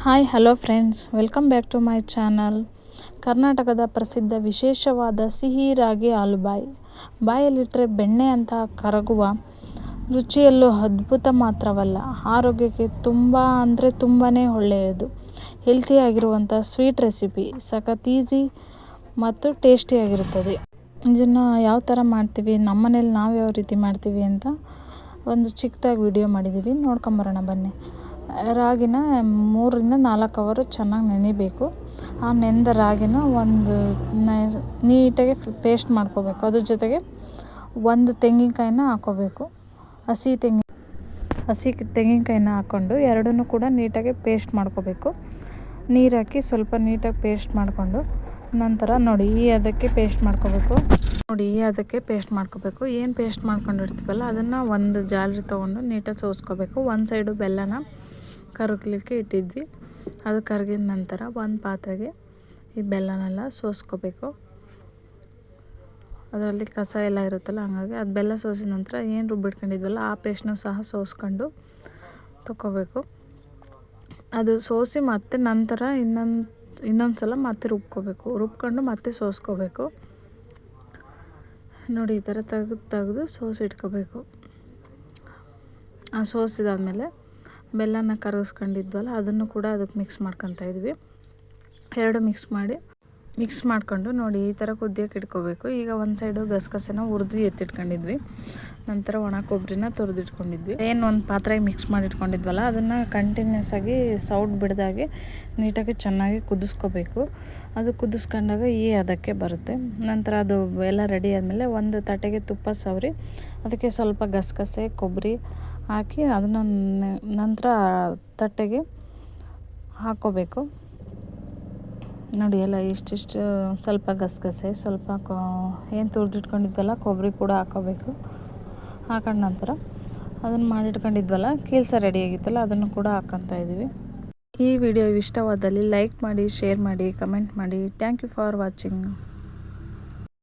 Hi hello friends, welcome back to my channel. ಕರ್ನಾಟಕದ ಪ್ರಸಿದ್ಧ ವಿಶೇಷವಾದ ಸಿಹಿ ರಾಗಿ ಆಲೂಬಾಯಿ. ಬಾಯಲ್ಲಿಟ್ಟರೆ ಬೆಣ್ಣೆ ಅಂತ ಕರಗುವ, ರುಚಿಯಲ್ಲೂ ಅದ್ಭುತ ಮಾತ್ರವಲ್ಲ, ಆರೋಗ್ಯಕ್ಕೆ ತುಂಬಾ ಒಳ್ಳೆಯದು. ಹೆಲ್ತಿಯಾಗಿರುವಂಥ ಸ್ವೀಟ್ ರೆಸಿಪಿ, ಸಖತ್ ಈಸಿ ಮತ್ತು ಟೇಸ್ಟಿಯಾಗಿರುತ್ತದೆ. ಇದನ್ನು ಯಾವ ಥರ ಮಾಡ್ತೀವಿ, ನಮ್ಮನೇಲಿ ನಾವು ಯಾವ ರೀತಿ ಮಾಡ್ತೀವಿ ಅಂತ ಒಂದು ಚಿಕ್ಕದಾಗಿ ವಿಡಿಯೋ ಮಾಡಿದ್ದೀವಿ, ನೋಡ್ಕೊಂಬರೋಣ ಬನ್ನಿ. ರಾಗಿನ 3-4 ಅವರ್ ಚೆನ್ನಾಗಿ ನೆನಿಬೇಕು. ಆ ನೆಂದ ರಾಗಿನ ಒಂದು ನೀಟಾಗಿ ಪೇಸ್ಟ್ ಮಾಡ್ಕೋಬೇಕು. ಅದ್ರ ಜೊತೆಗೆ ಒಂದು ತೆಂಗಿನಕಾಯಿನ ಹಾಕ್ಕೋಬೇಕು. ಹಸಿ ತೆಂಗಿನಕಾಯಿನ ಹಾಕ್ಕೊಂಡು ಎರಡನ್ನೂ ಕೂಡ ನೀಟಾಗಿ ಪೇಸ್ಟ್ ಮಾಡ್ಕೋಬೇಕು. ನೀರು ಹಾಕಿ ಸ್ವಲ್ಪ ನೀಟಾಗಿ ಪೇಸ್ಟ್ ಮಾಡಿಕೊಂಡು ನಂತರ ನೋಡಿ ಈ ಅದಕ್ಕೆ ಪೇಸ್ಟ್ ಮಾಡ್ಕೋಬೇಕು. ಏನು ಪೇಸ್ಟ್ ಮಾಡ್ಕೊಂಡಿರ್ತೀವಲ್ಲ ಅದನ್ನು ಒಂದು ಜಾಲರಿ ತೊಗೊಂಡು ನೀಟಾಗಿ ಸೋಸ್ಕೋಬೇಕು. ಒಂದು ಸೈಡು ಬೆಲ್ಲನ ಕರಗಲಿಕ್ಕೆ ಇಟ್ಟಿದ್ವಿ. ಅದು ಕರಗಿದ ನಂತರ ಒಂದು ಪಾತ್ರೆಗೆ ಈ ಬೆಲ್ಲನೆಲ್ಲ ಸೋಸ್ಕೋಬೇಕು. ಅದರಲ್ಲಿ ಕಸ ಎಲ್ಲ ಇರುತ್ತಲ್ಲ, ಹಾಗಾಗಿ ಅದು ಬೆಲ್ಲ ಸೋಸಿದ ನಂತರ ಏನು ರುಬ್ಬಿಟ್ಕೊಂಡಿದ್ವಲ್ಲ ಆ ಪೇಸ್ಟ್ನೂ ಸಹ ಸೋಸ್ಕೊಂಡು ತಗೋಬೇಕು. ಅದು ಸೋಸಿ ಮತ್ತೆ ನಂತರ ಇನ್ನೊಂದು ಸಲ ಮತ್ತೆ ರುಬ್ಕೊಂಡು ಮತ್ತೆ ಸೋಸ್ಕೋಬೇಕು. ನೋಡಿ ಈ ಥರ ತೆಗೆದು ಸೋಸಿಟ್ಕೋಬೇಕು. ಸೋಸಿದಾದ್ಮೇಲೆ ಬೆಲ್ಲನ ಕರಗಿಸ್ಕೊಂಡಿದ್ವಲ್ಲ ಅದನ್ನು ಕೂಡ ಅದಕ್ಕೆ ಮಿಕ್ಸ್ ಮಾಡ್ಕೊತಾ ಇದ್ವಿ. ಎರಡು ಮಿಕ್ಸ್ ಮಾಡ್ಕೊಂಡು ನೋಡಿ ಈ ಥರ ಕುದಿಯೋಕೆ ಇಟ್ಕೋಬೇಕು. ಈಗ ಒಂದು ಸೈಡು ಗಸಗಸೆನ ಹುರಿದು ಎತ್ತಿಟ್ಕೊಂಡಿದ್ವಿ. ನಂತರ ಒಣ ಕೊಬ್ಬರಿನ ತುರಿದಿಟ್ಕೊಂಡಿದ್ವಿ. ಏನು ಒಂದು ಪಾತ್ರೆಗೆ ಮಿಕ್ಸ್ ಮಾಡಿಟ್ಕೊಂಡಿದ್ವಲ್ಲ ಅದನ್ನು ಕಂಟಿನ್ಯೂಸ್ ಆಗಿ ಸೌಟ್ ಬಿಡ್ದಾಗೆ ನೀಟಾಗಿ ಚೆನ್ನಾಗಿ ಕುದಿಸ್ಕೋಬೇಕು. ಅದು ಕುದಿಸ್ಕೊಂಡಾಗ ಈ ಅದಕ್ಕೆ ಬರುತ್ತೆ. ನಂತರ ಅದು ಎಲ್ಲ ರೆಡಿ ಆದಮೇಲೆ ಒಂದು ತಟ್ಟೆಗೆ ತುಪ್ಪ ಸವರಿ ಅದಕ್ಕೆ ಸ್ವಲ್ಪ ಗಸಗಸೆ ಕೊಬ್ಬರಿ ಹಾಕಿ ಅದನ್ನು ನಂತರ ತಟ್ಟೆಗೆ ಹಾಕ್ಕೋಬೇಕು. ನೋಡಿ ಎಲ್ಲ ಇಷ್ಟಿಷ್ಟು ಸ್ವಲ್ಪ ಗಸಗಸೆ ಸ್ವಲ್ಪ ಏನು ತುರಿದಿಟ್ಕೊಂಡಿದ್ವಲ್ಲ ಕೊಬ್ಬರಿ ಕೂಡ ಹಾಕ್ಕೋಬೇಕು. ಹಾಕೊಂಡ ನಂತರ ಅದನ್ನು ಮಾಡಿಟ್ಕೊಂಡಿದ್ವಲ್ಲ ಕೀಲ್ಸ ರೆಡಿಯಾಗಿತ್ತಲ್ಲ ಅದನ್ನು ಕೂಡ ಹಾಕ್ಕೊತಾ ಇದ್ವಿ. ಈ ವಿಡಿಯೋ ಇಷ್ಟವಾದಲ್ಲಿ ಲೈಕ್ ಮಾಡಿ, ಶೇರ್ ಮಾಡಿ, ಕಮೆಂಟ್ ಮಾಡಿ. Thank you for watching.